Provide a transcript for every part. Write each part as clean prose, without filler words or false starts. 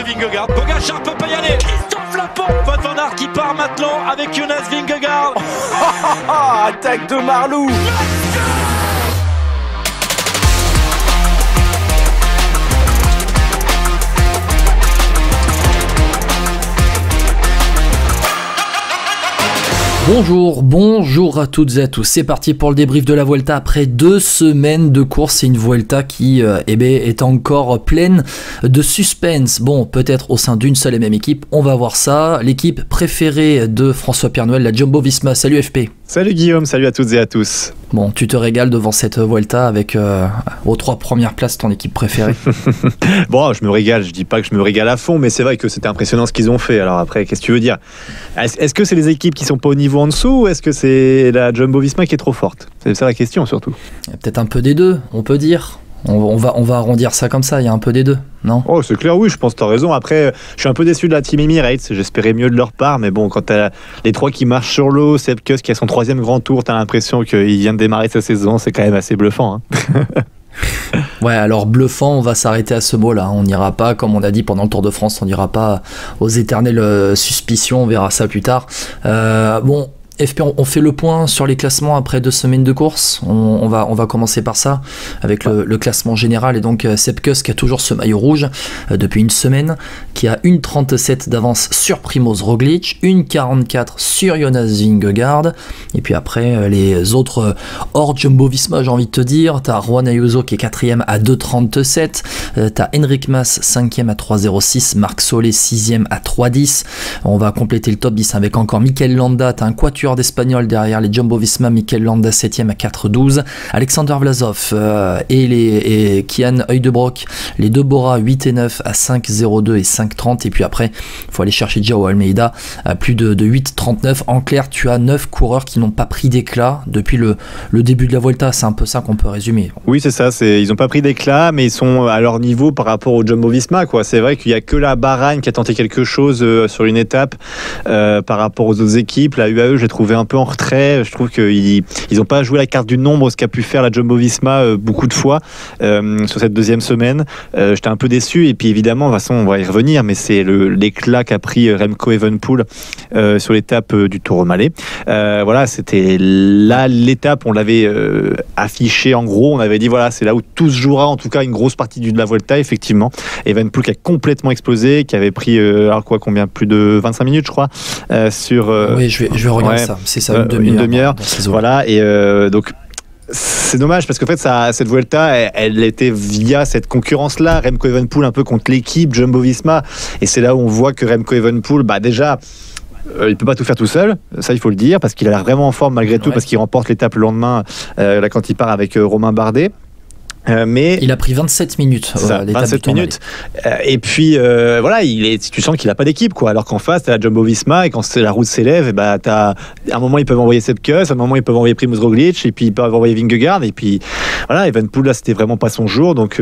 Vingegaard. Pogacar peut pas y aller. Christophe Laporte. Wout van Aert qui part maintenant avec Jonas Vingegaard. Attaque de Marlou. Bonjour à toutes et à tous, c'est parti pour le débrief de la Vuelta après 2 semaines de course. C'est une Vuelta qui est encore pleine de suspense, bon peut-être au sein d'une seule et même équipe, on va voir ça. L'équipe préférée de François-Pierre Noël, la Jumbo-Visma. Salut FP. Salut Guillaume, salut à toutes et à tous. Bon, tu te régales devant cette Vuelta avec aux 3 premières places ton équipe préférée. Bon, je me régale, je dis pas que je me régale à fond, mais c'est vrai que c'était impressionnant ce qu'ils ont fait. Alors après, qu'est-ce que tu veux dire? Est-ce que c'est les équipes qui sont pas au niveau en dessous, ou est-ce que c'est la Jumbo-Visma qui est trop forte? C'est ça la question surtout. Peut-être un peu des deux, on peut dire. On va arrondir ça comme ça, il y a un peu des deux, non? Oh, c'est clair, oui, je pense que tu as raison. Après, je suis un peu déçu de la team Emirates, j'espérais mieux de leur part, mais bon, quand tu as les 3 qui marchent sur l'eau, Sepp Kuss qui a son 3e grand tour, tu as l'impression qu'il vient de démarrer sa saison, c'est quand même assez bluffant. Hein. Ouais, alors bluffant, on va s'arrêter à ce mot-là. On n'ira pas, comme on a dit pendant le Tour de France, on n'ira pas aux éternelles suspicions, on verra ça plus tard. Bon, FP, on fait le point sur les classements après 2 semaines de course. On va commencer par ça, avec le classement général. Et donc Sepp Kuss qui a toujours ce maillot rouge depuis une semaine, qui a 1,37 d'avance sur Primoz Roglic, 1,44 sur Jonas Vingegaard. Et puis après, les autres hors Jumbo-Visma, j'ai envie de te dire, t'as Juan Ayuso qui est 4e à 2,37, t'as Enric Mas 5e à 3,06, Marc Soler 6e à 3,10. On va compléter le top 10 avec encore Mikel Landa, t'as un quatuor d'Espagnols derrière les Jumbo-Visma, Mikel Landa 7e à 4,12, Alexander Vlasov et Kian Heudebrock, les deux Bora 8 et 9 à 5,02 et 5,30. Et puis après, il faut aller chercher Joao Almeida à plus de 8,39. En clair, tu as 9 coureurs qui n'ont pas pris d'éclat depuis le début de la Vuelta. C'est un peu ça qu'on peut résumer. Oui, c'est ça. Ils n'ont pas pris d'éclat, mais ils sont à leur niveau par rapport au Jumbo-Visma, quoi. C'est vrai qu'il n'y a que la Bahreïn qui a tenté quelque chose sur une étape par rapport aux autres équipes. La UAE, j'ai trouvé un peu en retrait. Je trouve qu'ils n'ont pas joué la carte du nombre, ce qu'a pu faire la Jumbo-Visma beaucoup de fois sur cette 2e semaine. J'étais un peu déçu. Et puis évidemment, de toute façon, on va y revenir, mais c'est l'éclat qu'a pris Remco Evenepoel sur l'étape du Tourmalet. Voilà, c'était là l'étape, on l'avait affiché en gros. On avait dit voilà, c'est là où tout se jouera, en tout cas une grosse partie de la Vuelta, effectivement. Evenepoel qui a complètement explosé, qui avait pris plus de 25 minutes, je crois, sur... Oui, je vais regarder ça. C'est ça, une demi-heure. Voilà, et donc c'est dommage parce qu'en fait cette Vuelta elle était via cette concurrence-là, Remco Evenepoel un peu contre l'équipe Jumbo-Visma, et c'est là où on voit que Remco Evenepoel, déjà il peut pas tout faire tout seul, ça il faut le dire, parce qu'il a l'air vraiment en forme malgré tout, parce qu'il remporte l'étape le lendemain là quand il part avec Romain Bardet. Mais il a pris 27 minutes. 27 minutes. Et puis voilà, tu sens qu'il n'a pas d'équipe, quoi. Alors qu'en face, tu as la Jumbo-Visma, et quand la route s'élève, à un moment ils peuvent envoyer Sepp Kuss, à un moment ils peuvent envoyer Primoz Roglic, et puis ils peuvent envoyer Vingegaard, et puis voilà, Evenepoel là c'était vraiment pas son jour, donc.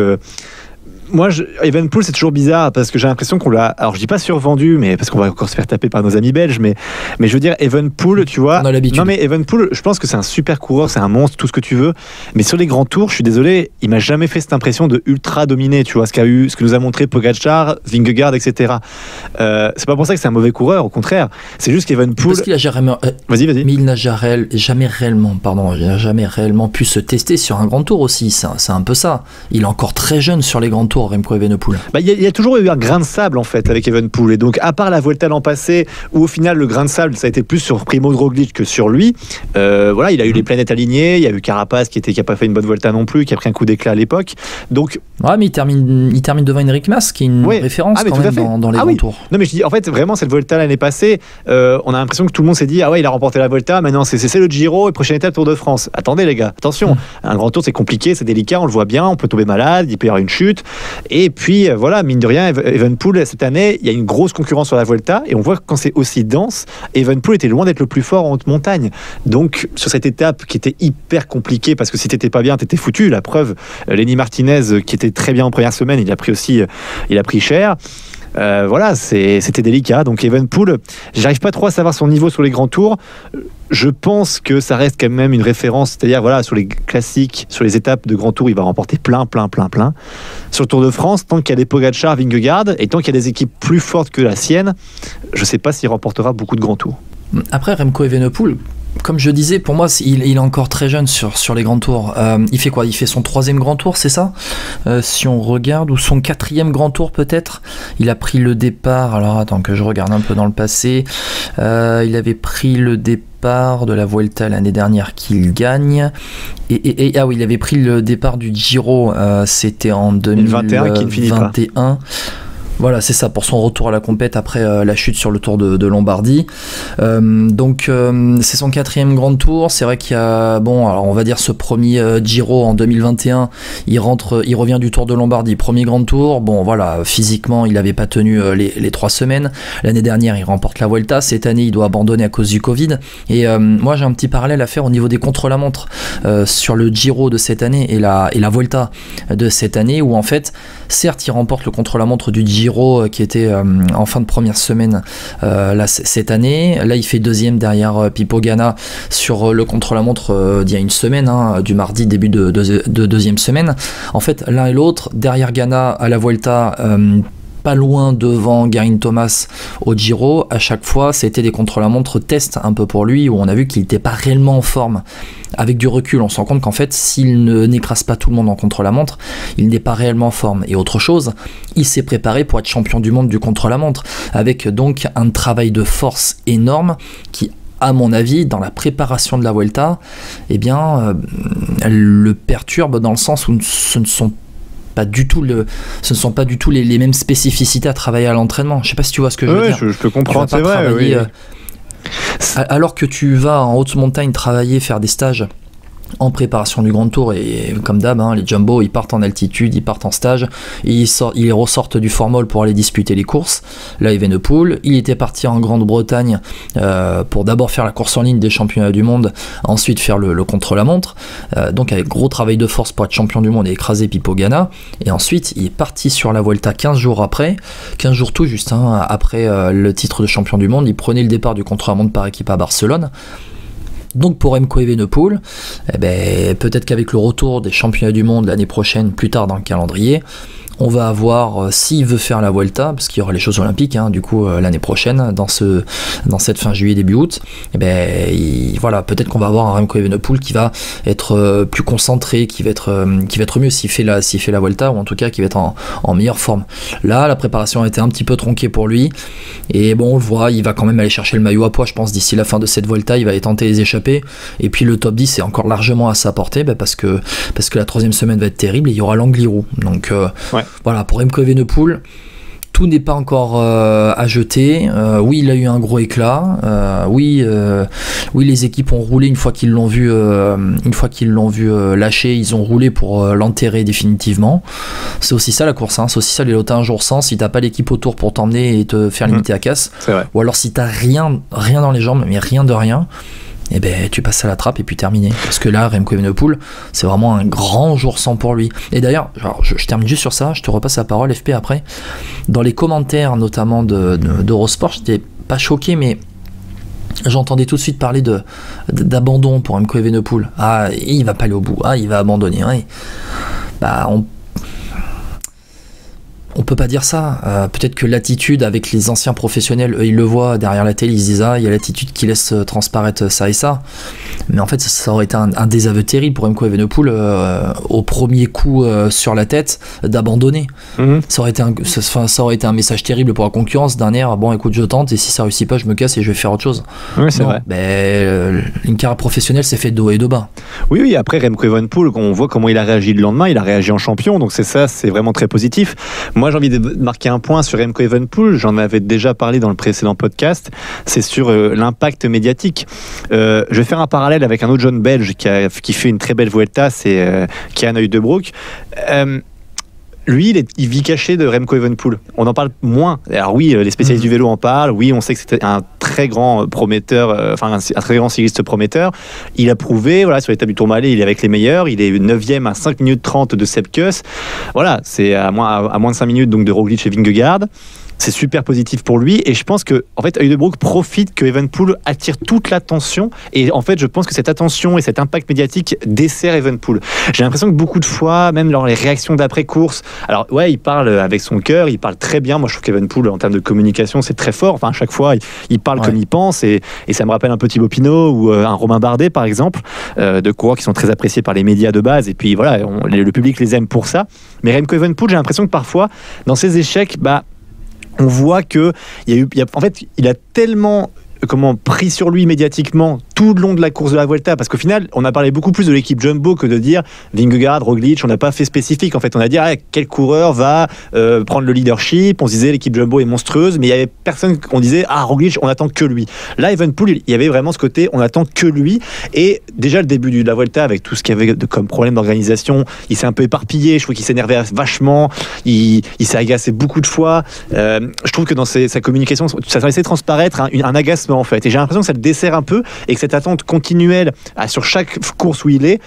Moi, Evenepoel, c'est toujours bizarre parce que j'ai l'impression qu'on l'a. Alors, je dis pas survendu, mais parce qu'on va encore se faire taper par nos amis belges, mais je veux dire, Evenepoel, tu vois. On a l'habitude. Non, mais Evenepoel, je pense que c'est un super coureur, c'est un monstre, tout ce que tu veux. Mais sur les grands tours, je suis désolé, il m'a jamais fait cette impression de ultra dominé, tu vois, ce que nous a montré Pogacar, Vingegaard, etc. C'est pas pour ça que c'est un mauvais coureur, au contraire. C'est juste qu'Evenepoel. Parce qu'il a jamais. Vas-y. Mais il n'a jamais réellement pu se tester sur un grand tour aussi. C'est un peu ça. Il est encore très jeune sur les grands tours. Remco Evenepoel. Il y a toujours eu un grain de sable en fait avec Evenepoel, et donc à part la Vuelta l'an passé où au final le grain de sable ça a été plus sur Primoz Roglic que sur lui, voilà, il a eu les planètes alignées. Il y a eu Carapaz qui a pas fait une bonne Vuelta non plus, qui a pris un coup d'éclat à l'époque, donc ouais, mais il termine devant Enric Mas qui est une référence quand même dans les grands tours. Non mais je dis en fait vraiment cette Vuelta l'année passée, on a l'impression que tout le monde s'est dit ah ouais, il a remporté la Vuelta, maintenant c'est le Giro et prochaine étape Tour de France. Attendez les gars, attention, un grand tour c'est compliqué, c'est délicat, on le voit bien, on peut tomber malade, il peut y avoir une chute. Et puis voilà, mine de rien, Evenepoel cette année, il y a une grosse concurrence sur la Vuelta, et on voit que quand c'est aussi dense, Evenepoel était loin d'être le plus fort en haute montagne. Donc sur cette étape qui était hyper compliquée, parce que si t'étais pas bien, t'étais foutu. La preuve, Lenny Martinez qui était très bien en première semaine, il a pris cher. Voilà, c'était délicat. Donc Evenepoel, j'arrive pas trop à savoir son niveau sur les grands tours. Je pense que ça reste quand même une référence, c'est-à-dire voilà, sur les classiques, sur les étapes de grand tour, il va remporter plein. Sur le Tour de France, tant qu'il y a des Pogacar, Vingegaard, et tant qu'il y a des équipes plus fortes que la sienne, je sais pas s'il remportera beaucoup de grands tours. Après, Remco Evenepoel, comme je disais, pour moi, il est encore très jeune sur les grands tours. Il fait quoi? Il fait son 3e grand tour, c'est ça? Si on regarde, ou son 4e grand tour peut-être. Il a pris le départ, alors attends que je regarde un peu dans le passé. Il avait pris le départ de la Vuelta l'année dernière qu'il gagne. Ah oui, il avait pris le départ du Giro, c'était en 2021 qui ne finit pas. Voilà, c'est ça, pour son retour à la compète après la chute sur le Tour de Lombardie. Donc c'est son 4e grand tour. C'est vrai qu'il y a, bon, alors on va dire ce premier Giro en 2021, il revient du Tour de Lombardie, premier grand tour. Bon voilà, physiquement il n'avait pas tenu les 3 semaines. L'année dernière il remporte la Vuelta. Cette année il doit abandonner à cause du Covid. Et moi j'ai un petit parallèle à faire au niveau des contre-la-montre sur le Giro de cette année et la Vuelta de cette année, où en fait certes il remporte le contre-la-montre du Giro qui était en fin de première semaine là, cette année. Là il fait 2e derrière Pipo Ganna sur le contre-la-montre d'il y a une semaine, du mardi, début de 2e semaine. En fait l'un et l'autre, derrière Ganna à la Vuelta, pas loin devant Geraint Thomas au Giro, à chaque fois c'était des contre-la-montre test un peu pour lui, où on a vu qu'il n'était pas réellement en forme. Avec du recul, on se rend compte qu'en fait, s'il n'écrase pas tout le monde en contre-la-montre, il n'est pas réellement en forme. Et autre chose, il s'est préparé pour être champion du monde du contre-la-montre, avec donc un travail de force énorme qui, à mon avis, dans la préparation de la Vuelta, eh bien, le perturbe dans le sens où ce ne sont pas du tout les mêmes spécificités à travailler à l'entraînement. Je sais pas si tu vois ce que je veux dire. Je te comprends, c'est vrai. Oui. Alors que tu vas en haute montagne travailler, faire des stages en préparation du grand tour, et comme d'hab, les jumbo ils partent en altitude, ils partent en stage, et ils ressortent du formol pour aller disputer les courses. Là Evenepoel, il était parti en Grande-Bretagne pour d'abord faire la course en ligne des championnats du monde, ensuite faire le contre-la-montre, donc avec gros travail de force pour être champion du monde et écraser Pipo Ganna, et ensuite il est parti sur la Vuelta 15 jours tout juste après le titre de champion du monde. Il prenait le départ du contre-la-montre par équipe à Barcelone. Donc pour Remco Evenepoel, peut-être qu'avec le retour des championnats du monde l'année prochaine, plus tard dans le calendrier, on va avoir, s'il veut faire la Vuelta, parce qu'il y aura les Jeux Olympiques, du coup l'année prochaine, dans cette fin juillet début août, voilà, peut-être qu'on va avoir un Remco Evenepoel qui va être plus concentré, qui va être mieux s'il fait la Vuelta, ou en tout cas qui va être en meilleure forme. Là, la préparation a été un petit peu tronquée pour lui, et bon, on le voit, il va quand même aller chercher le maillot à poids, je pense, d'ici la fin de cette Vuelta, il va aller tenter les échappées, et puis le top 10 est encore largement à sa portée, parce que la 3e semaine va être terrible, et il y aura l'Angliru. Donc voilà, pour Remco Evenepoel, tout n'est pas encore à jeter. Oui, il a eu un gros éclat. Oui, les équipes ont roulé une fois qu'ils l'ont vu lâcher. Ils ont roulé pour l'enterrer définitivement. C'est aussi ça la course. C'est aussi ça les lots un jour sans. Si t'as pas l'équipe autour pour t'emmener et te faire limiter à casse, ou alors si t'as rien dans les jambes, mais rien de rien, tu passes à la trappe et puis terminé. Parce que là, Remco Evenepoel, c'est vraiment un grand jour sans pour lui. Et d'ailleurs, je termine juste sur ça, je te repasse la parole, FP, après. Dans les commentaires, notamment d'Eurosport, j'étais pas choqué, mais j'entendais tout de suite parler d'abandon pour Remco Evenepoel. Ah, il va pas aller au bout. Ah, il va abandonner. Ouais. On peut pas dire ça. Peut-être que l'attitude avec les anciens professionnels, eux, ils le voient derrière la télé, ils se disent il y a l'attitude qui laisse transparaître ça et ça. Mais en fait, ça aurait été un désaveu terrible pour Remco Evenepoel au premier coup sur la tête d'abandonner. Ça aurait été un message terrible pour la concurrence, d'un air bon, écoute, je tente et si ça réussit pas, je me casse et je vais faire autre chose. Oui, c'est vrai. Une carrière professionnelle, c'est fait de haut et de bas. Oui, après Remco Evenepoel, on voit comment il a réagi le lendemain. Il a réagi en champion, donc c'est vraiment très positif. Moi, j'ai envie de marquer un point sur Remco Evenepoel, j'en avais déjà parlé dans le précédent podcast, c'est sur l'impact médiatique. Je vais faire un parallèle avec un autre jeune belge qui fait une très belle Vuelta, c'est Kian Uijtdebroek. Lui, il vit caché de Remco Evenepoel. On en parle moins. Alors oui, les spécialistes du vélo en parlent. Oui, on sait que c'était un très grand prometteur, un très grand cycliste prometteur. Il a prouvé, voilà, sur l'étape du Tourmalet, il est avec les meilleurs. Il est 9e à 5 minutes 30 de Sepp Kuss. Voilà, c'est à moins de 5 minutes donc de Roglic et Vingegaard. c'est super positif pour lui. Et je pense que, en fait, Heudebroek profite que Evenepoel attire toute l'attention. Et en fait, je pense que cette attention et cet impact médiatique dessert Evenepoel. J'ai l'impression que beaucoup de fois, même dans les réactions d'après-course, alors ouais, il parle avec son cœur, il parle très bien. Moi, je trouve qu'Evenepoel, en termes de communication, c'est très fort. Enfin, à chaque fois, il parle comme il pense. Et ça me rappelle un peu Thibaut Pinot ou un Romain Bardet, par exemple, de coureurs qui sont très appréciés par les médias de base. Et puis voilà, le public les aime pour ça. Mais Remco Evenepoel, j'ai l'impression que parfois, dans ses échecs, on voit que en fait, il a tellement pris sur lui médiatiquement tout le long de la course de la Vuelta, parce qu'au final on a parlé beaucoup plus de l'équipe Jumbo que de dire Vingegaard, Roglic. On n'a pas fait spécifique, en fait on a dit quel coureur va prendre le leadership. On se disait l'équipe Jumbo est monstrueuse, mais il y avait personne qu'on disait Roglic, on attend que lui. Là Evenepoel, il y avait vraiment ce côté on attend que lui. Et déjà le début de la Vuelta, avec tout ce qu'il y avait comme problème d'organisation, il s'est un peu éparpillé. Je trouve qu'il s'énervait vachement, il s'est agacé beaucoup de fois. Je trouve que dans sa communication ça laissait transparaître un agacement, en fait, et j'ai l'impression que ça le dessert un peu, et que cette attente continuelle sur chaque course où il est,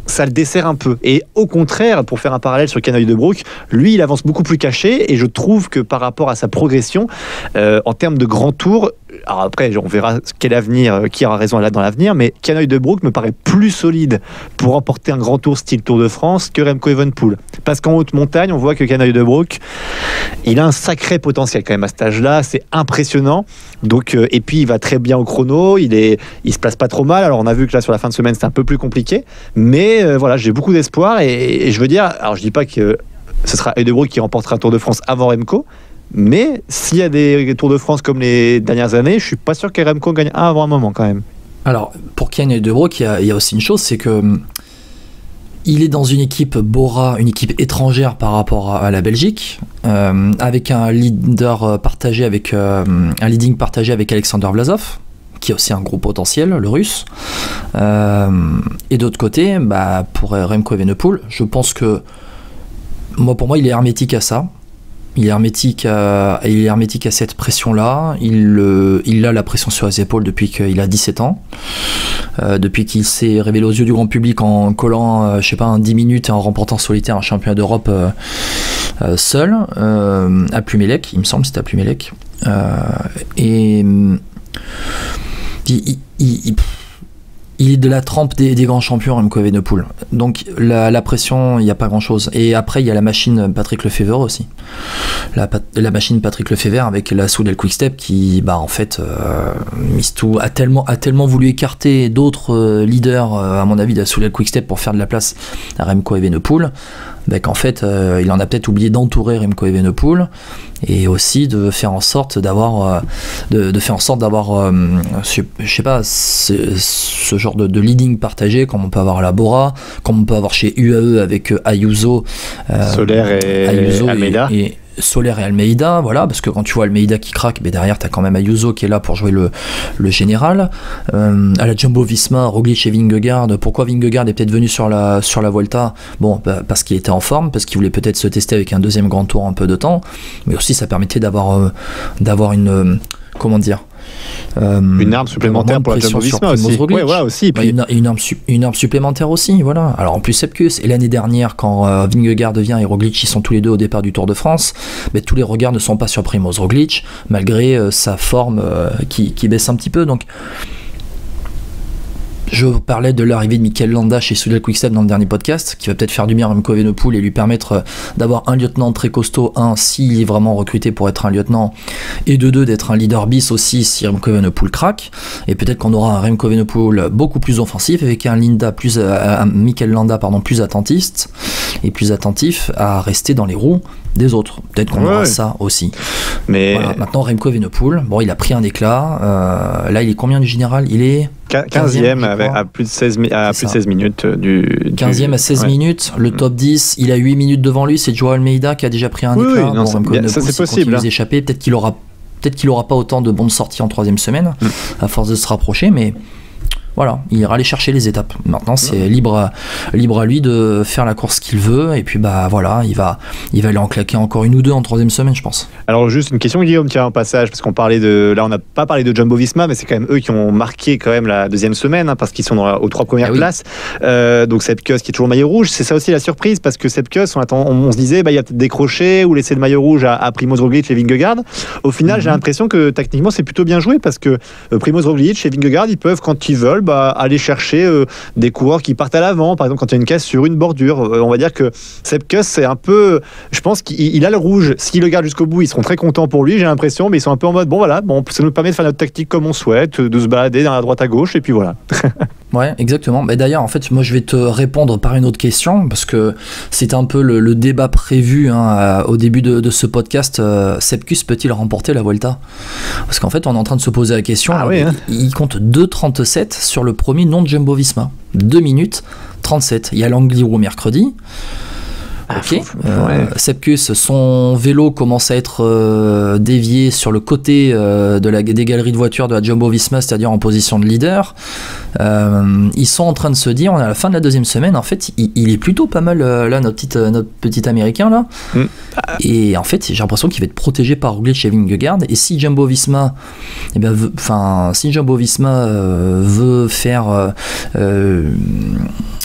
ça le dessert un peu. Et au contraire, pour faire un parallèle sur Ken Heudebroek, lui il avance beaucoup plus caché, et je trouve que par rapport à sa progression en termes de grand tour, alors après on verra quel avenir, qui aura raison là dans l'avenir, mais Ken Heudebroek me paraît plus solide pour remporter un grand tour style Tour de France que Remco Evenepoel, parce qu'en haute montagne on voit que Ken Heudebroek il a un sacré potentiel quand même à cet âge-là, c'est impressionnant. Donc et puis il va très bien au chrono, il se place pas trop mal. Alors on a vu que là sur la fin de semaine c'était un peu plus compliqué, mais voilà, j'ai beaucoup d'espoir, et je veux dire, alors je dis pas que ce sera Heudebroek qui remportera un Tour de France avant Remco, mais s'il y a des Tours de France comme les dernières années, je suis pas sûr que Remco gagne un avant un moment quand même. Alors pour Ken Heudebroek, il y a aussi une chose, c'est que il est dans une équipe Bora, une équipe étrangère par rapport à la Belgique, avec un leading partagé avec Alexander Vlasov, qui a aussi un gros potentiel, le russe. Et d'autre côté, pour Remco Evenepoel, je pense que pour moi, il est hermétique à ça. Il est hermétique à cette pression-là. Il a la pression sur les épaules depuis qu'il a 17 ans. Depuis qu'il s'est révélé aux yeux du grand public en collant, 10 minutes et en remportant solitaire un championnat d'Europe seul, à Plumelec, il me semble, c'était à Plumelec. Il est de la trempe des grands champions, Remco Evenepoel. Donc la pression, il n'y a pas grand-chose. Et après, il y a la machine Patrick Lefevere aussi. La machine Patrick Lefevere avec la Soudal Quick-Step qui, en fait, mise tout, a tellement voulu écarter d'autres leaders, à mon avis, de la Soudal Quick-Step pour faire de la place à Remco Evenepoel, qu'en fait, il en a peut-être oublié d'entourer Remco Evenepoel, et aussi de faire en sorte d'avoir je sais pas, ce genre de leading partagé comme on peut avoir à la Bora, comme on peut avoir chez UAE avec Ayuso, Soler et Almeida. Et Soler et Almeida, voilà, parce que quand tu vois Almeida qui craque, derrière t'as quand même Ayuso qui est là pour jouer le général. À la Jumbo Visma, Roglic et Vingegaard. Pourquoi Vingegaard est peut-être venu sur la Vuelta? Parce qu'il était en forme, parce qu'il voulait peut-être se tester avec un deuxième grand tour un peu de temps, mais aussi ça permettait d'avoir une une arme supplémentaire pour la Jumbo Visma aussi. Ouais, voilà, aussi. Puis une arme supplémentaire aussi, voilà. Alors en plus Sepkus, et l'année dernière quand Vingegaard vient et Roglic, ils sont tous les deux au départ du Tour de France, tous les regards ne sont pas sur Primoz Roglic, malgré sa forme qui baisse un petit peu. Donc je parlais de l'arrivée de Mikel Landa chez Soudal Quick-Step dans le dernier podcast, qui va peut-être faire du bien à Remco Evenepoel et lui permettre d'avoir un lieutenant très costaud, s'il est vraiment recruté pour être un lieutenant, et de deux, d'être un leader bis aussi si Remco Evenepoel craque. Et peut-être qu'on aura un Remco Evenepoel beaucoup plus offensif, avec un Mikel Landa plus attentiste, et plus attentif à rester dans les roues des autres. Peut-être qu'on aura ça aussi. Mais voilà, maintenant Remco Evenepoel, il a pris un éclat. Là, il est combien du général? Il est 15e à plus de 16 minutes du 15e à 16 minutes. Le top 10, il a 8 minutes devant lui, c'est Joao Almeida qui a déjà pris un éclat. Ça c'est possible. Il échapper, peut-être qu'il aura pas autant de bonnes sorties en troisième semaine à force de se rapprocher, mais Voilà, il ira aller chercher les étapes. Maintenant, c'est libre à lui de faire la course qu'il veut. Et puis, bah voilà, il va aller en claquer encore une ou deux en troisième semaine, je pense. Alors, juste une question, Guillaume, tiens, un passage, parce qu'on parlait de. Là, on n'a pas parlé de Jumbo-Visma, mais c'est quand même eux qui ont marqué quand même la deuxième semaine, hein, parce qu'ils sont aux 3 premières places. Donc, Sepp Kuss qui est toujours maillot rouge. C'est ça aussi la surprise, parce que Sepp Kuss, on se disait, bah, il va peut-être décrocher ou laisser le maillot rouge à Primoz Roglic et Vingegaard. Au final, j'ai l'impression que techniquement, c'est plutôt bien joué, parce que Primoz Roglic et Vingegaard, ils peuvent, quand ils veulent, aller chercher des coureurs qui partent à l'avant, par exemple quand il y a une casse sur une bordure. On va dire que Sepp Kuss, c'est un peu, je pense qu'il a le rouge, s'il le garde jusqu'au bout, ils seront très contents pour lui, j'ai l'impression, mais ils sont un peu en mode, ça nous permet de faire notre tactique comme on souhaite, de se balader dans la droite à gauche, et puis voilà. Ouais, exactement. Mais d'ailleurs, en fait, moi, je vais te répondre par une autre question, parce que c'est un peu le débat prévu au début de ce podcast. Sepp Kuss peut-il remporter la Vuelta? Parce qu'en fait, on est en train de se poser la question. Il compte 2,37 sur le premier non de Jumbo-Visma. 2 minutes 37. Il y a l'Angliru mercredi. Ok. Sepp Kuss, son vélo commence à être dévié sur le côté des galeries de voitures de la Jumbo-Visma, c'est-à-dire en position de leader. Ils sont en train de se dire, on est à la fin de la deuxième semaine, en fait, il est plutôt pas mal là, notre petit américain là. Et en fait, j'ai l'impression qu'il va être protégé par Roglic et Vingegaard. Et si Jumbo-Visma,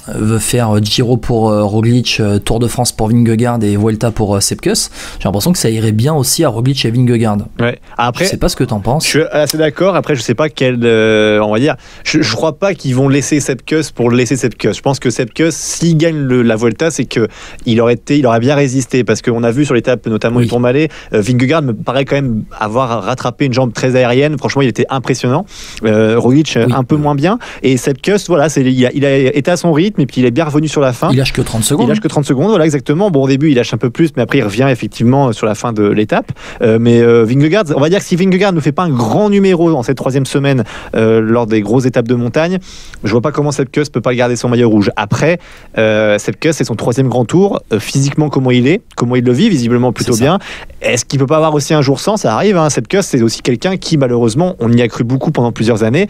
veut faire Giro pour Roglic, Tour de France pour Vingegaard et Vuelta pour Sepp Kuss, j'ai l'impression que ça irait bien aussi à Roglic et Vingegaard. Ouais. Après, je sais pas ce que t'en penses. Je suis assez d'accord. Après, je sais pas on va dire, je crois pas qu'ils vont laisser Sepp Kuss pour laisser Sepp Kuss. Je pense que Sepp Kuss, s'il gagne la Vuelta, c'est que il aurait bien résisté, parce qu'on a vu sur l'étape notamment du Tourmalet, Vingegaard me paraît quand même avoir rattrapé une jambe très aérienne. Franchement, il était impressionnant. Roglic un peu moins bien, et Sepp Kuss, voilà, il a été à son rythme. Et puis il est bien revenu sur la fin. Il lâche que 30 secondes. Voilà, exactement. Bon, au début, il lâche un peu plus, mais après, il revient effectivement sur la fin de l'étape. Mais Vingegaard, on va dire que si Vingegaard ne fait pas un grand numéro en cette troisième semaine lors des grosses étapes de montagne, je vois pas comment Sepp Kuss peut pas garder son maillot rouge. Après, Sepp Kuss, c'est son 3e grand tour. Physiquement, comment il le vit, visiblement plutôt bien. Est-ce qu'il peut pas avoir aussi un jour sans? Ça arrive, hein. Sepp Kuss, c'est aussi quelqu'un qui, malheureusement, on y a cru beaucoup pendant plusieurs années,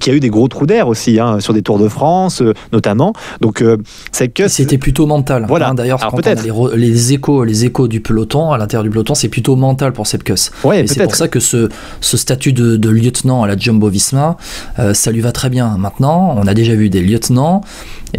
qui a eu des gros trous d'air aussi, sur des Tours de France, notamment. Donc, Sepp Kuss, c'était plutôt mental. Voilà. D'ailleurs, quand on a les échos du peloton, à l'intérieur du peloton, c'est plutôt mental pour Sepp Kuss. Ouais, et c'est pour ça que ce statut de lieutenant à la Jumbo-Visma, ça lui va très bien. Maintenant, on a déjà vu des lieutenants,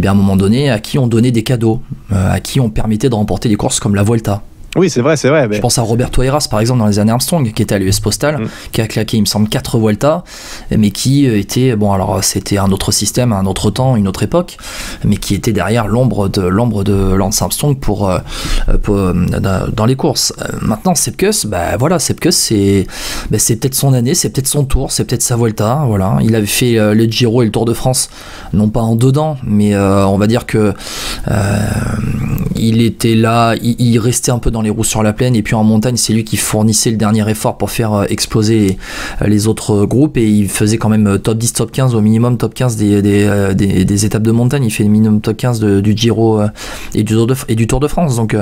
à un moment donné, à qui on donnait des cadeaux, à qui on permettait de remporter des courses comme la Vuelta. Oui, c'est vrai. Je pense à Roberto Heras, par exemple, dans les années Armstrong, qui était à l'US Postal, qui a claqué, il me semble, 4 Vuelta, mais qui était, alors c'était un autre système, un autre temps, une autre époque, mais qui était derrière l'ombre de Lance Armstrong dans les courses. Maintenant, Sepp Kuss, Sepp Kuss, c'est peut-être son année, c'est peut-être son tour, c'est peut-être sa Vuelta, voilà. Il avait fait le Giro et le Tour de France, non pas en dedans, mais on va dire que il était là, il restait un peu dans les roues sur la plaine, et puis en montagne c'est lui qui fournissait le dernier effort pour faire exploser les autres groupes, et il faisait quand même top 10, top 15 au minimum, top 15 des étapes de montagne. Il fait le minimum top 15 du Giro et du Tour de France, donc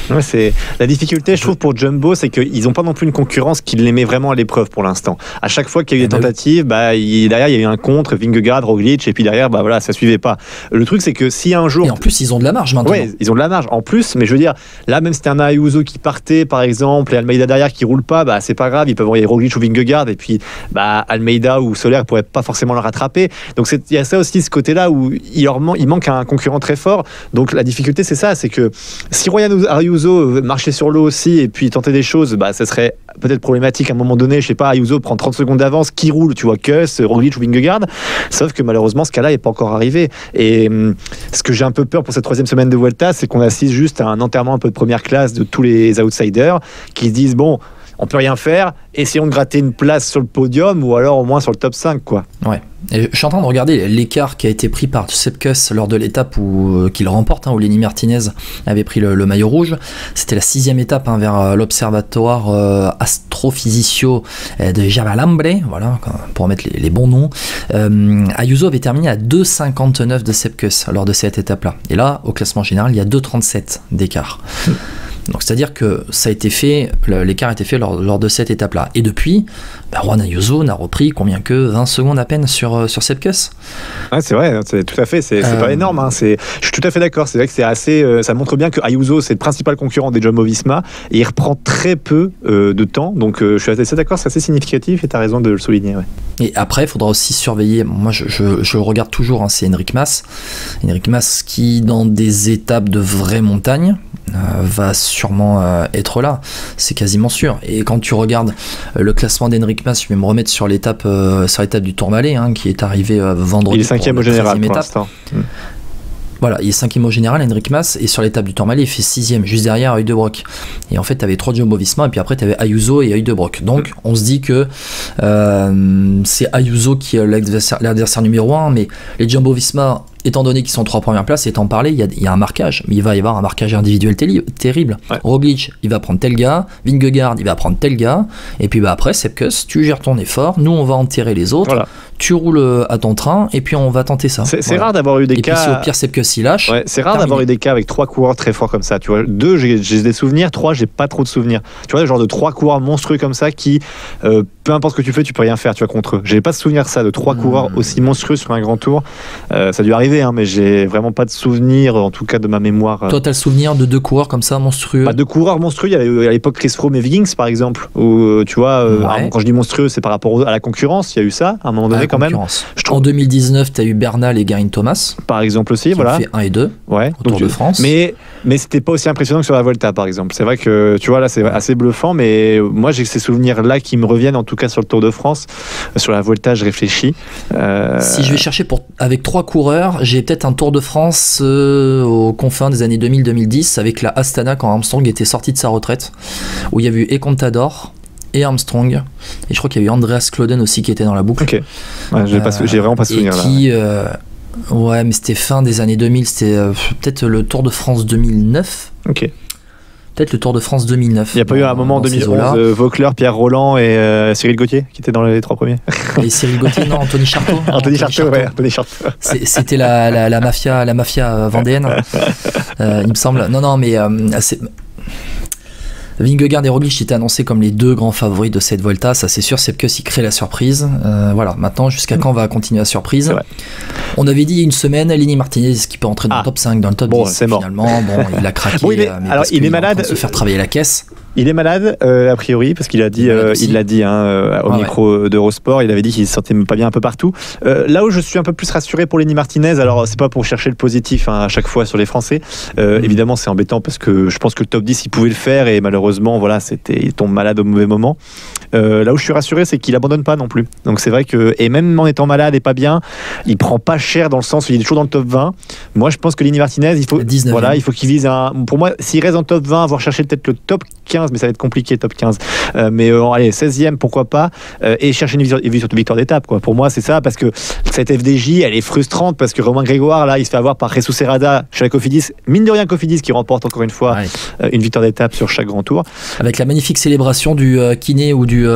Ouais, c'est la difficulté, je trouve, pour Jumbo, c'est qu'ils n'ont pas non plus une concurrence qui les met vraiment à l'épreuve pour l'instant. À chaque fois qu'il y a eu des tentatives, derrière il y a eu un contre, Vingegaard, Roglic, et puis derrière, ça suivait pas. Le truc, c'est que si un jour, et en plus ils ont de la marge maintenant. Ouais, ils ont de la marge en plus, mais je veux dire, là, même si c'était un Ayuso qui partait, par exemple, et Almeida derrière qui roule pas, c'est pas grave, ils peuvent envoyer Roglic ou Vingegaard, et puis Almeida ou Soler pourraient pas forcément le rattraper. Donc il y a ça aussi, ce côté-là où il manque un concurrent très fort. Donc la difficulté, c'est ça, c'est que si Ryan Ayuso marcher sur l'eau aussi et puis tenter des choses, ça serait peut-être problématique à un moment donné. Je sais pas, Ayuso prend 30 secondes d'avance, qui roule, tu vois, Kuss, Roglic ou Vingegaard. Sauf que malheureusement, ce cas-là n'est pas encore arrivé. Et ce que j'ai un peu peur pour cette troisième semaine de Vuelta, c'est qu'on assiste juste à un enterrement un peu de première classe de tous les outsiders qui se disent bon, on peut rien faire, essayons de gratter une place sur le podium ou alors au moins sur le top 5, quoi. Ouais. Et je suis en train de regarder l'écart qui a été pris par Sepp Kuss lors de l'étape qu'il remporte, où Lenny Martinez avait pris le maillot rouge. C'était la 6e étape vers l'observatoire Astrofisio de Javalambre, voilà, pour mettre les bons noms. Ayuso avait terminé à 2,59 de Sepp Kuss lors de cette étape-là. Et là, au classement général, il y a 2,37 d'écart. Donc c'est-à-dire que ça a été fait, l'écart a été fait lors de cette étape-là. Et depuis, Juan Ayuso n'a repris combien que 20 secondes à peine sur Sepp Kuss. Ouais, c'est vrai, tout à fait, c'est pas énorme. Hein, je suis tout à fait d'accord. C'est vrai que c'est assez, ça montre bien que Ayuso c'est le principal concurrent des Jumbo-Visma et il reprend très peu de temps. Donc je suis assez d'accord, c'est assez significatif et tu as raison de le souligner. Ouais. Et après, il faudra aussi surveiller. Moi, je le regarde toujours. Hein, c'est Enric Mas. Enric Mas qui, dans des étapes de vraie montagne, va sûrement être là. C'est quasiment sûr. Et quand tu regardes le classement d'Enric Mas, je vais me remettre sur l'étape du Tourmalet, hein, qui est arrivé vendredi. Il est 5e au général pour l'instant. Voilà, il est 5e au général, Enric Mas, et sur l'étape du Tourmalet, il fait 6e, juste derrière Heudebrock. Et en fait, tu avais 3 Jumbo-Visma, et puis après, tu avais Ayuso et Heudebrock. Donc, on se dit que c'est Ayuso qui est l'adversaire numéro 1, mais les Jumbo-Visma, étant donné qu'ils sont 3 premières places, et t'en parlais, il y a un marquage, mais il va y avoir un marquage individuel terrible. Ouais. Roglic, il va prendre tel gars, Vingegaard, il va prendre tel gars, et puis après, Sepp Kuss, tu gères ton effort, nous, on va enterrer les autres. Voilà. Tu roules à ton train et puis on va tenter ça. C'est rare d'avoir eu des cas. Et puis si au pire Sepp Kuss il lâche. Ouais, c'est rare d'avoir eu des cas avec 3 coureurs très forts comme ça. Tu vois, 2 j'ai des souvenirs, 3 j'ai pas trop de souvenirs. Tu vois, genre de 3 coureurs monstrueux comme ça qui, peu importe ce que tu fais, tu peux rien faire. Tu vois, contre eux. J'ai pas de souvenir de ça, de 3 coureurs aussi monstrueux sur un grand tour. Ça a dû arriver, hein, mais j'ai vraiment pas de souvenir, en tout cas de ma mémoire. Toi, t'as le souvenir de 2 coureurs comme ça monstrueux? 2 coureurs monstrueux. Il y avait à l'époque Chris Froome et Wiggins par exemple. Où tu vois, quand je dis monstrueux, c'est par rapport à la concurrence. Il y a eu ça à un moment donné quand même. En 2019, tu as eu Bernal et Geraint Thomas. Par exemple aussi, qui voilà. ont fait 1 et 2 au Tour de France. Mais c'était pas aussi impressionnant que sur la Volta, par exemple. C'est vrai que, tu vois, là, c'est assez bluffant, mais moi, j'ai ces souvenirs-là qui me reviennent, en tout cas sur le Tour de France. Sur la Volta, je réfléchis. Si je vais chercher avec 3 coureurs, j'ai peut-être un Tour de France aux confins des années 2000-2010, avec la Astana quand Armstrong était sorti de sa retraite, où il y a eu Contador et Armstrong, et je crois qu'il y a eu Andreas Klöden aussi qui était dans la boucle. Ok, ouais, j'ai vraiment pas souvenir là. Ouais, mais c'était fin des années 2000, c'était peut-être le Tour de France 2009. Ok. Peut-être le Tour de France 2009. Il n'y a pas eu un moment en 2011, Vaucler, Pierre Roland et Cyril Gauthier qui étaient dans les 3 premiers. Et Cyril Gauthier, non, Anthony Charteau. Anthony Charteau. C'était la mafia vendéenne, il me semble. Non, mais Vingegaard et Roglic étaient annoncés comme les 2 grands favoris de cette Volta, ça c'est sûr. Sepp Kuss il crée la surprise. Voilà, maintenant jusqu'à quand va continuer la surprise? On avait dit il y a une semaine, Lenny Martinez qui peut entrer dans le top 5, dans le top 10. C'est mort. Finalement, il a craqué. Alors il est malade. En train de se faire travailler la caisse. Il est malade, a priori, parce qu'il a dit, il l'a dit au micro d'Eurosport, il avait dit qu'il se sentait pas bien un peu partout. Là où je suis un peu plus rassuré pour Lenny Martinez, alors c'est pas pour chercher le positif à chaque fois sur les Français, évidemment c'est embêtant parce que je pense que le top 10 il pouvait le faire et malheureusement voilà, il tombe malade au mauvais moment. Là où je suis rassuré, c'est qu'il abandonne pas non plus. Donc c'est vrai que, et même en étant malade et pas bien, il prend pas cher dans le sens où il est toujours dans le top 20. Moi je pense que Lenny Martinez, il faut qu'il vise pour moi, s'il reste dans le top 20, voire chercher peut-être le top 15, mais ça va être compliqué, top 15. Mais allez, 16e, pourquoi pas, et chercher une victoire d'étape, quoi. Pour moi, c'est ça, parce que cette FDJ, elle est frustrante, parce que Romain Grégoire, là, il se fait avoir par Jesus Serrada chez la Cofidis. Mine de rien, Cofidis qui remporte encore une fois une victoire d'étape sur chaque grand tour. Avec la magnifique célébration du kiné ou du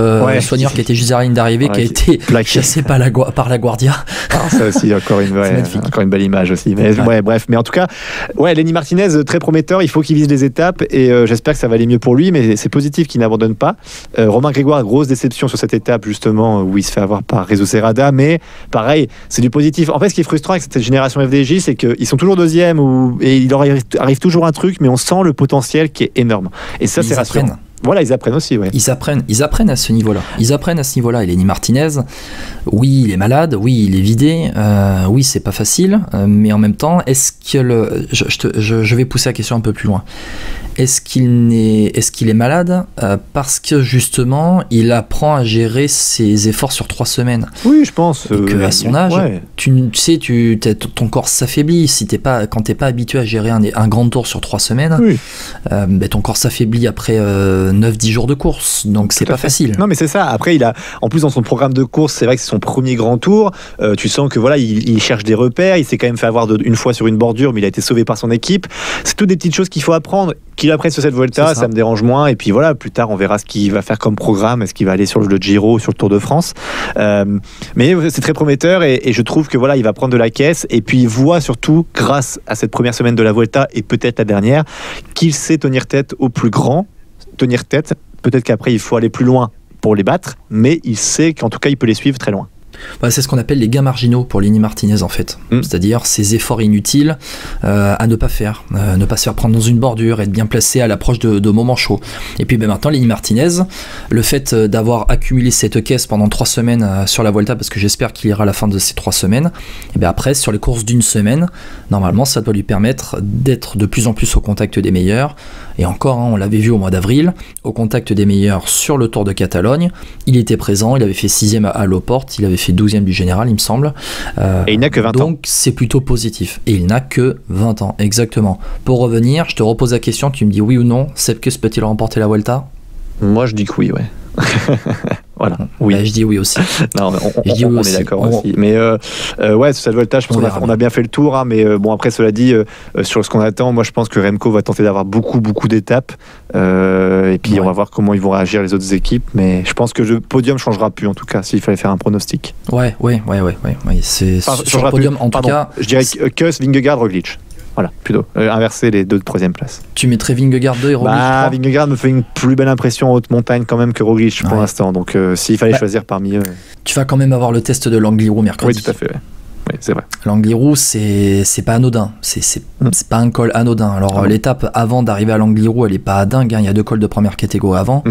soigneur qui était juste à la ligne d'arrivée, qui a été chassé par la Guardia. Ça aussi, encore une belle image aussi. Mais, bref. Mais en tout cas, Lenny Martinez, très prometteur, il faut qu'il vise les étapes, et j'espère que ça va aller mieux pour lui, mais c'est positif qu'il n'abandonne pas. Romain Grégoire, grosse déception sur cette étape justement où il se fait avoir par Jesus Serrada, mais pareil, c'est du positif. En fait, ce qui est frustrant avec cette génération FDJ, c'est qu'ils sont toujours 2e et il leur arrive toujours un truc, mais on sent le potentiel qui est énorme. Et ça, c'est rassurant. Voilà, ils apprennent aussi, Ils apprennent à ce niveau-là. Et Lenny Martinez, oui, il est malade, oui, il est vidé, oui, c'est pas facile, mais en même temps, est-ce que je vais pousser la question un peu plus loin. Est-ce qu'il est malade parce que justement, il apprend à gérer ses efforts sur 3 semaines? Oui, je pense. Et qu'à son âge, tu sais, ton corps s'affaiblit. Quand t'es pas habitué à gérer un grand tour sur 3 semaines, ton corps s'affaiblit après 9-10 jours de course, donc c'est pas facile. Non mais c'est ça, après en plus dans son programme de course, c'est vrai que c'est son premier grand tour, tu sens que voilà, il cherche des repères, il s'est quand même fait avoir une fois sur une bordure, mais il a été sauvé par son équipe. C'est toutes des petites choses qu'il faut apprendre. qu'il apprenne sur cette Vuelta, ça me dérange moins. Et puis voilà, plus tard, on verra ce qu'il va faire comme programme. Est-ce qu'il va aller sur le Giro, sur le Tour de France. Mais c'est très prometteur et je trouve que voilà, il va prendre de la caisse. Et puis il voit surtout, grâce à cette première semaine de la Vuelta et peut-être la dernière, qu'il sait tenir tête aux plus grands. Tenir tête, peut-être qu'après il faut aller plus loin pour les battre, mais il sait qu'en tout cas il peut les suivre très loin. Bah, c'est ce qu'on appelle les gains marginaux pour Lenny Martinez en fait. C'est-à-dire ces efforts inutiles à ne pas faire, ne pas se faire prendre dans une bordure, être bien placé à l'approche de moments chauds. Et puis maintenant Lenny Martinez, le fait d'avoir accumulé cette caisse pendant 3 semaines sur la Vuelta, parce que j'espère qu'il ira à la fin de ces 3 semaines, et bien après sur les courses d'une semaine, normalement ça doit lui permettre d'être de plus en plus au contact des meilleurs. Et encore, on l'avait vu au mois d'avril, au contact des meilleurs sur le Tour de Catalogne. Il était présent, il avait fait 6e à Loporte, il avait fait 12e du général, il me semble. Et il n'a que 20 ans. Donc c'est plutôt positif. Et il n'a que 20 ans, exactement. Pour revenir, je te repose la question, tu me dis oui ou non, Sepp Kuss peut-il remporter la Vuelta ? Moi je dis que oui, ouais. Voilà. Oui. Bah, je dis oui aussi. Non, on est d'accord aussi. Mais ouais, sur cette Vuelta, je pense qu'on a bien fait le tour. Hein, mais bon, après, cela dit, sur ce qu'on attend, moi je pense que Remco va tenter d'avoir beaucoup d'étapes. Et puis on va voir comment ils vont réagir les autres équipes. Mais je pense que le podium ne changera plus, en tout cas, s'il fallait faire un pronostic. Ouais. C'est sur le podium, en tout cas. Je dirais Kuss, Vingegaard, Roglic. Voilà, plutôt. Inverser les 2 de 3e place. Tu mettrais Vingegaard 2 et Roglic 3 ? Vingegaard me fait une plus belle impression en haute montagne quand même que Roglic pour l'instant. Donc s'il fallait choisir parmi eux... Tu vas quand même avoir le test de l'Angliru mercredi. Oui, tout à fait, ouais. Oui, c'est vrai. L'Angliru, c'est pas anodin. C'est pas un col anodin. Alors, l'étape avant d'arriver à l'Angliru, elle est pas dingue. Hein. Il y a 2 cols de première catégorie avant.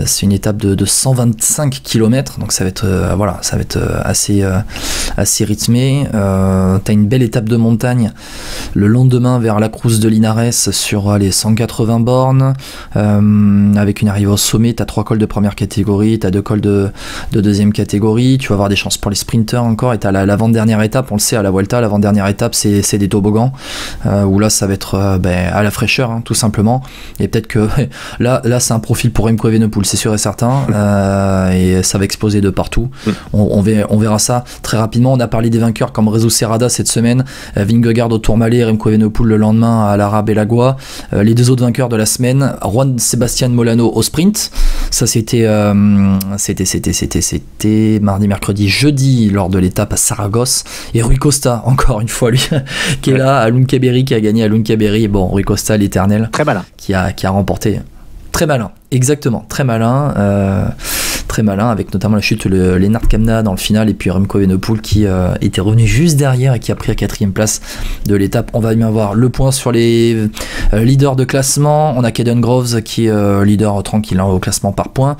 C'est une étape de 125 km. Donc, ça va être, ça va être assez rythmé. T'as une belle étape de montagne le lendemain vers la Cruz de Linares sur les 180 bornes. Avec une arrivée au sommet, t'as 3 cols de première catégorie. T'as 2 cols de deuxième catégorie. Tu vas avoir des chances pour les sprinters encore. Et t'as l'avant-dernière étape, on le sait à la Vuelta, l'avant-dernière étape c'est des toboggans où là ça va être à la fraîcheur hein, tout simplement, et peut-être que là c'est un profil pour Remco Evenepoel, c'est sûr et certain, et ça va exploser de partout. On verra ça très rapidement. On a parlé des vainqueurs comme Rezo Serrada cette semaine, Vingegaard au Tourmalet, Remco Evenepoel le lendemain à l'Arabe et Lagua. Les 2 autres vainqueurs de la semaine, Juan Sebastián Molano au sprint, ça c'était mardi, mercredi, jeudi lors de l'étape à Saragosse. Et Rui Costa, encore une fois, lui, qui est là, à Luncaberry, qui a gagné à Luncaberry. Bon, Rui Costa, l'éternel. Très malin. Qui a remporté. Très malin, exactement. Très malin, avec notamment la chute de Lennart Kemna dans le final, et puis Remco Evenepoel qui était revenu juste derrière et qui a pris la 4e place de l'étape. On va bien avoir le point sur les leaders de classement. On a Caden Groves qui est leader tranquille au classement par points.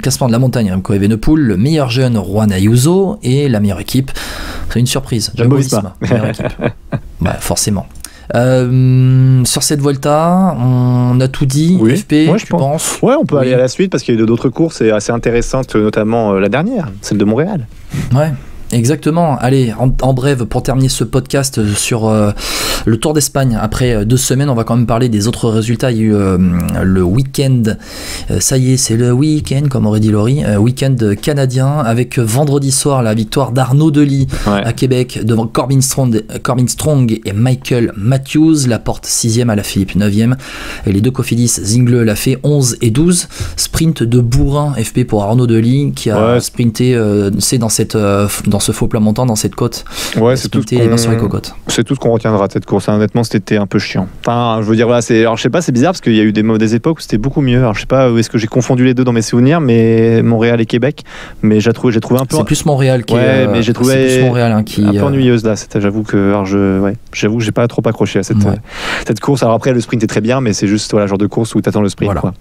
Classement de la montagne, Remco Evenepoel, le meilleur jeune Juan Ayuso, et la meilleure équipe, c'est une surprise, Jumbo Visma, meilleure équipe. Bah, forcément. Sur cette Vuelta, on a tout dit. FP, je pense. Ouais, on peut aller à la suite parce qu'il y a eu d'autres courses assez intéressantes, notamment la dernière, celle de Montréal. Ouais. Exactement. Allez, en bref, pour terminer ce podcast sur le Tour d'Espagne, après 2 semaines, on va quand même parler des autres résultats. Il y a eu le week-end, ça y est, c'est le week-end, comme aurait dit Laurie, week-end canadien, avec vendredi soir la victoire d'Arnaud Delis à Québec devant Corbin Strong et Michael Matthews. Laporte 6e, Alaphilippe 9e, et les 2 Cofidis, Zingle l'a fait 11 et 12. Sprint de bourrin FP pour Arnaud Delis qui a sprinté dans ce faux plat montant, dans cette côte. Ouais, c'est tout ce qu'on retiendra de cette course. Honnêtement, c'était un peu chiant. Enfin, je veux dire, voilà, alors je sais pas, c'est bizarre parce qu'il y a eu des époques où c'était beaucoup mieux. Alors je sais pas où est-ce que j'ai confondu les deux dans mes souvenirs, mais Montréal et Québec. Mais j'ai trouvé un peu. C'est plus Montréal qui mais j'ai trouvé c'est plus Montréal qui un peu ennuyeuse là. J'avoue que j'ai pas trop accroché à cette course. Alors après, le sprint est très bien, mais c'est juste le genre de course où t'attends le sprint. Voilà.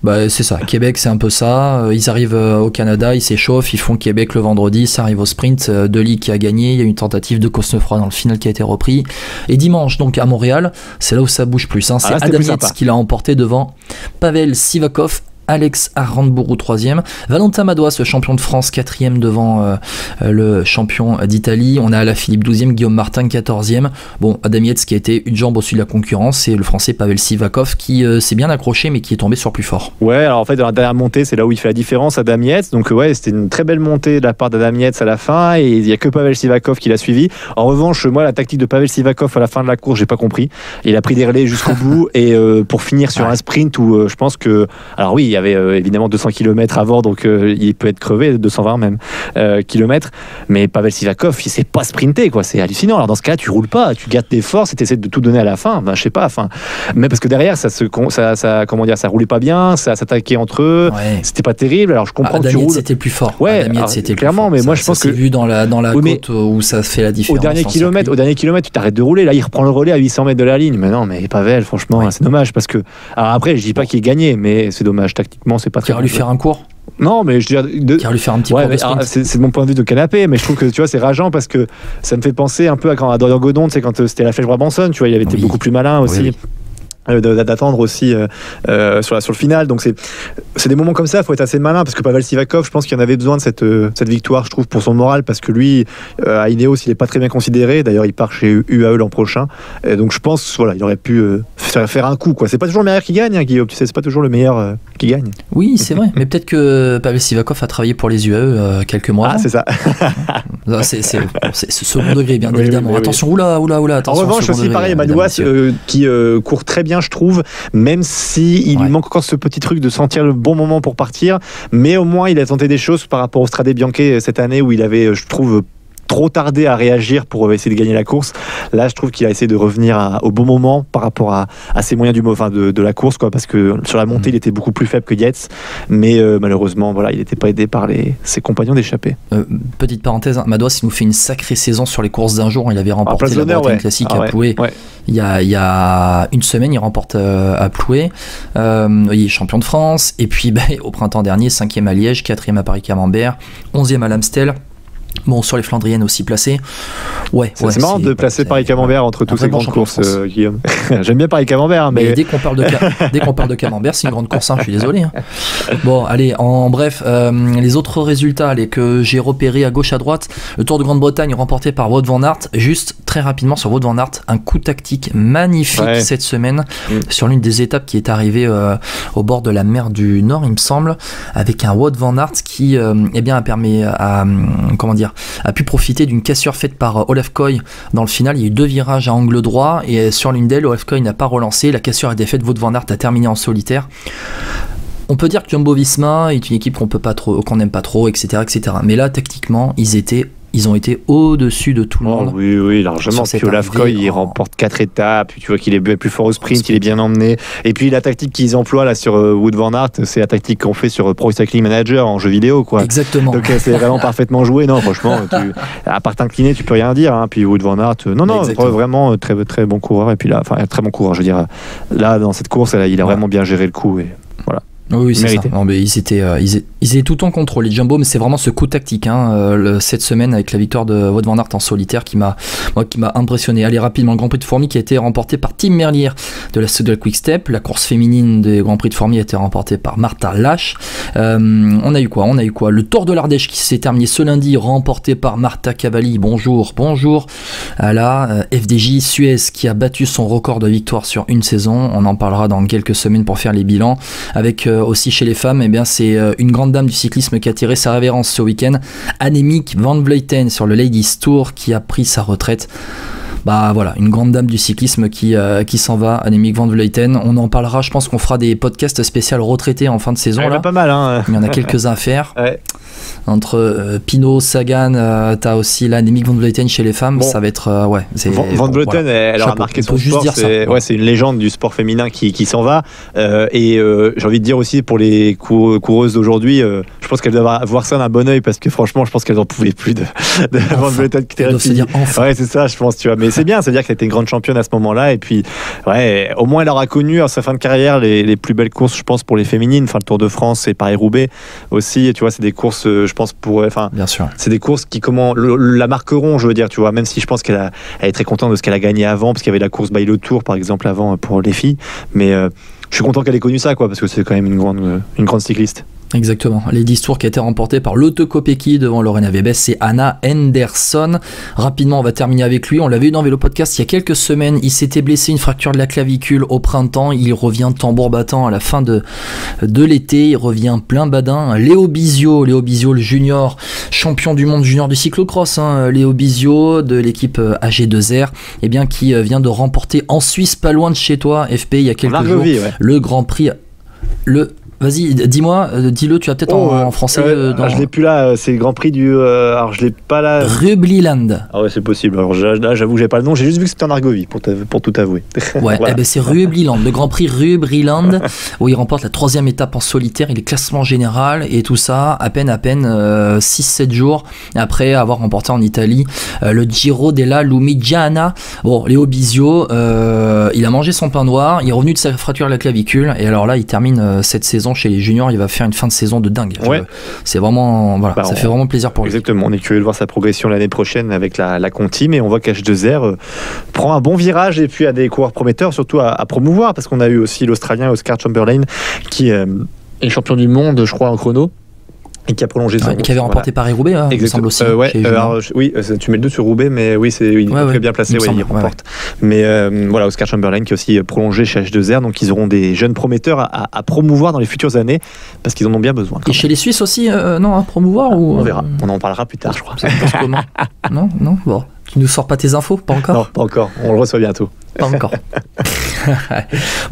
Bah c'est ça. Québec, c'est un peu ça. Ils arrivent au Canada, ils s'échauffent, ils font Québec le vendredi, ça arrive au sprint. Delis qui a gagné, il y a une tentative de Cosnefroy dans le final qui a été repris. Et dimanche, donc à Montréal, c'est là où ça bouge plus. C'est Adam Yates qui l'a emporté devant Pavel Sivakov Alex Aramburu 3e, Valentin Madouas, le champion de France 4e devant le champion d'Italie. On a Alaphilippe 12e, Guillaume Martin 14e. Bon, Adam Yates qui a été une jambe au-dessus de la concurrence, et le français Pavel Sivakov qui s'est bien accroché mais qui est tombé sur plus fort. Ouais, alors en fait dans la dernière montée c'est là où il fait la différence, Adam Yates. Donc ouais, c'était une très belle montée de la part d'Adam Yates à la fin, et il n'y a que Pavel Sivakov qui l'a suivi. En revanche, moi la tactique de Pavel Sivakov à la fin de la course, j'ai pas compris. Il a pris des relais jusqu'au bout, et pour finir sur un sprint où je pense que, alors oui, il y avait évidemment 200 km avant, donc il peut être crevé, 220 même km, mais Pavel Sivakov il sait pas sprinter, quoi. C'est hallucinant. Alors dans ce cas tu roules pas, tu gâtes tes forces et tu essaies de tout donner à la fin. Ben, je sais pas, enfin, mais parce que derrière ça comment dire, ça roulait pas bien, ça s'attaquait entre eux, c'était pas terrible. Alors je comprends que tu roules. C'était plus fort. Ouais, alors, c'était clairement, mais moi je pense que vu dans la côte où ça fait la différence. Au dernier kilomètre, tu t'arrêtes de rouler. Là, il reprend le relais à 800 mètres de la ligne. Mais non, mais Pavel, franchement, c'est dommage parce que. Alors après, je dis pas qu'il gagné, mais c'est dommage. Tactiquement, c'est pas très. Tu vas lui faire un cours. Non, mais je veux dire. Qui va lui faire un petit cours de sprint. C'est de mon point de vue de canapé, mais je trouve que tu vois, c'est rageant parce que ça me fait penser un peu à Dorian Godon, c'est quand c'était la Flèche Brabançonne, tu vois, il avait été beaucoup plus malin aussi. Oui. D'attendre aussi sur le final. Donc c'est des moments comme ça, il faut être assez malin, parce que Pavel Sivakov, je pense qu'il en avait besoin de cette victoire, je trouve, pour son moral, parce que lui à Ineos il n'est pas très bien considéré. D'ailleurs il part chez UAE l'an prochain, et donc je pense voilà, il aurait pu faire un coup, quoi. C'est pas toujours le meilleur qui gagne, hein, Guillaume, tu sais, c'est pas toujours le meilleur qui gagne. Oui, c'est vrai, mais peut-être que Pavel Sivakov a travaillé pour les UAE quelques mois avant. C'est ça. C'est second degré, bien évidemment. Oui. Attention, oula, attention. En revanche aussi, pareil, Madouas qui court très bien, je trouve, même si il lui manque encore ce petit truc de sentir le bon moment pour partir, mais au moins il a tenté des choses par rapport au Strade Bianche cette année où il avait, je trouve, trop tardé à réagir pour essayer de gagner la course. Là, je trouve qu'il a essayé de revenir au bon moment par rapport à ses moyens de la course, quoi, parce que sur la montée, il était beaucoup plus faible que Yates, mais malheureusement, voilà, il n'était pas aidé par ses compagnons d'échappée. Petite parenthèse, Madouas, il nous fait une sacrée saison sur les courses d'un jour. Il avait remporté la Bretagne classique à Ploué. Il y a une semaine, il remporte à Ploué. Il est champion de France. Et puis, au printemps dernier, 5e à Liège, 4e à Paris-Camembert, 11e à l'Amstel. Bon, sur les Flandriennes aussi placées. C'est marrant de placer Paris-Camembert entre toutes ces grandes courses, Guillaume. J'aime bien Paris-Camembert, mais dès qu'on parle de Camembert, c'est une grande course, je suis désolé. Bon, allez, en bref, les autres résultats que j'ai repérés à gauche à droite, le Tour de Grande-Bretagne remporté par Wout van Aert. Juste très rapidement sur Wout van Aert, un coup tactique magnifique cette semaine sur l'une des étapes qui est arrivée au bord de la mer du Nord, il me semble, avec un Wout van Aert qui a pu profiter d'une cassure faite par Olaf Koy dans le final. Il y a eu 2 virages à angle droit, et sur l'une d'elles, Olaf Koy n'a pas relancé. La cassure a été faite, Wout van Aert a terminé en solitaire. On peut dire que Jumbo-Visma est une équipe qu'on n'aime pas trop, etc., etc. Mais là, tactiquement, ils ont été au-dessus de tout le monde. Oui, largement. Puis Olaf Koy, il remporte 4 étapes. Tu vois qu'il est plus fort au sprint, il est bien emmené. Et puis la tactique qu'ils emploient là sur Wout van Aert, c'est la tactique qu'on fait sur Pro Cycling Manager en jeu vidéo, quoi. Exactement. Donc c'est vraiment parfaitement joué. Non, franchement, à part t'incliner, tu peux rien dire. Hein. Puis Wout van Aert, vraiment très très bon coureur. Et puis là, très bon coureur. Je veux dire, là dans cette course, il a vraiment bien géré le coup. Et voilà. Oui, c'est ça. Non, mais ils étaient tout en contrôle, les Jumbo, mais c'est vraiment ce coup tactique cette semaine avec la victoire de Wout van Aert en solitaire qui m'a impressionné. Allez, rapidement, le Grand Prix de Fourmies qui a été remporté par Tim Merlier de la Quick Step. La course féminine des Grand Prix de Fourmies a été remportée par Martha Lash. On a eu quoi? Le Tour de l'Ardèche qui s'est terminé ce lundi, remporté par Marta Cavalli. Bonjour. À la FDJ Suez qui a battu son record de victoire sur une saison. On en parlera dans quelques semaines pour faire les bilans. Avec aussi chez les femmes, c'est une grande dame du cyclisme qui a tiré sa révérence ce week-end, Annemiek van Vleuten sur le Ladies Tour, qui a pris sa retraite. Voilà, une grande dame du cyclisme qui s'en va, Annemiek van Vleuten. On en parlera, je pense qu'on fera des podcasts spéciaux retraités en fin de saison. Il y en a pas mal, hein. Il y en a quelques-uns à faire. Entre Pinot, Sagan, t'as aussi la Annemiek van Vleuten chez les femmes. Ça va être Van Vleuten, elle a marqué son sport. C'est une légende du sport féminin qui s'en va. Et j'ai envie de dire aussi pour les coureuses d'aujourd'hui, je pense qu'elles doivent voir ça d'un bon oeil, parce que franchement, je pense qu'elles en pouvaient plus de Van Vleuten qui était enfin. C'est ça, je pense, tu vois. Mais c'est bien, c'est-à-dire qu'elle était une grande championne à ce moment-là. Et puis, au moins, elle aura connu à sa fin de carrière les plus belles courses, je pense, pour les féminines. Enfin, le Tour de France et Paris-Roubaix aussi. Tu vois, c'est des courses, je pense, bien sûr. C'est des courses qui la marqueront, je veux dire, tu vois. Même si je pense qu'elle est très contente de ce qu'elle a gagné avant, parce qu'il y avait la course Baille le Tour, par exemple, avant pour les filles. Mais je suis content qu'elle ait connu ça, quoi, parce que c'est quand même une grande cycliste. Exactement. Les 10 tours qui a été remporté par Lotte Kopecky devant Lorena Wiebes, c'est Anna Henderson. Rapidement, on va terminer avec lui. On l'avait eu dans Vélo Podcast il y a quelques semaines. Il s'était blessé, une fracture de la clavicule au printemps. Il revient tambour battant à la fin de l'été. Il revient plein badin. Léo Bizio, le junior, champion du monde junior du cyclocross. Léo Bizio de l'équipe AG2R, eh bien, qui vient de remporter en Suisse, pas loin de chez toi, FP, il y a quelques jours, le Grand Prix. Vas-y, dis-moi, dis-le, tu as peut-être en français. Je l'ai plus là, c'est le Grand Prix du. Alors je l'ai pas là. Rübliland. Ah ouais, c'est possible. Alors là, j'avoue, j'ai pas le nom, j'ai juste vu que c'était en Argovie, pour tout avouer. Ouais, voilà. C'est Rübliland, le Grand Prix Rübliland, où il remporte la 3e étape en solitaire, il est classement général et tout ça, à peine 6-7 jours après avoir remporté en Italie le Giro della Lunigiana. Bon, Léo Bizio, il a mangé son pain noir, il est revenu de sa fracture à la clavicule, et alors là, il termine cette saison chez les juniors, il va faire une fin de saison de dingue. Ouais. C'est vraiment, voilà, ça fait vraiment plaisir pour lui. Exactement, on est curieux de voir sa progression l'année prochaine avec la Conti, mais on voit qu'H2R prend un bon virage et puis a des coureurs prometteurs, surtout à promouvoir, parce qu'on a eu aussi l'Australien Oscar Chamberlain qui est champion du monde, je crois, en chrono. Et qui a prolongé son qui avait remporté Paris-Roubaix, il me semble aussi. Oui, tu mets le 2 sur Roubaix, mais oui, il est très bien placé, il remporte. Mais voilà, Oscar Chamberlain qui a aussi prolongé chez H2R, donc ils auront des jeunes prometteurs à promouvoir dans les futures années, parce qu'ils en ont bien besoin. Et chez les Suisses aussi, non, à promouvoir ou... On verra, on en parlera plus tard, je crois. Ça se passe comment ? Non, bon. Tu nous sors pas tes infos, pas encore ? Non, pas encore, on le reçoit bientôt. Pas encore.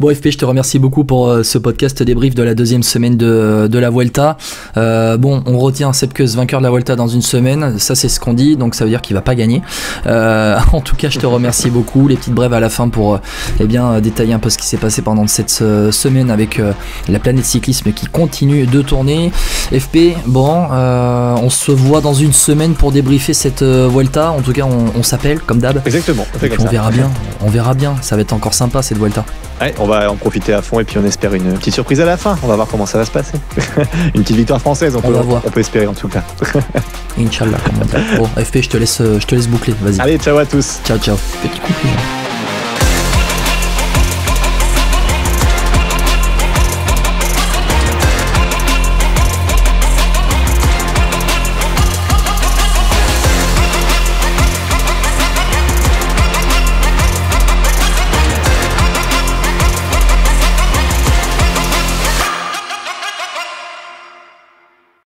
Bon, FP, je te remercie beaucoup pour ce podcast débrief de la 2e semaine de la Vuelta. Bon, on retient Sepp Kuss vainqueur de la Vuelta dans une semaine, ça c'est ce qu'on dit, donc ça veut dire qu'il va pas gagner. En tout cas, je te remercie beaucoup. Les petites brèves à la fin pour détailler un peu ce qui s'est passé pendant cette semaine avec la planète cyclisme qui continue de tourner. FP, bon, on se voit dans une semaine pour débriefer cette Vuelta. En tout cas, on s'appelle comme d'hab. Exactement. On verra bien. Ça va être encore sympa cette Vuelta. Ouais, on va en profiter à fond et puis on espère une petite surprise à la fin. On va voir comment ça va se passer. Une petite victoire française, on peut espérer en tout cas. Inch'Allah, comme on dit. Bon, FP, je te laisse boucler. Vas-y. Allez, ciao à tous. Ciao. Petite conclusion.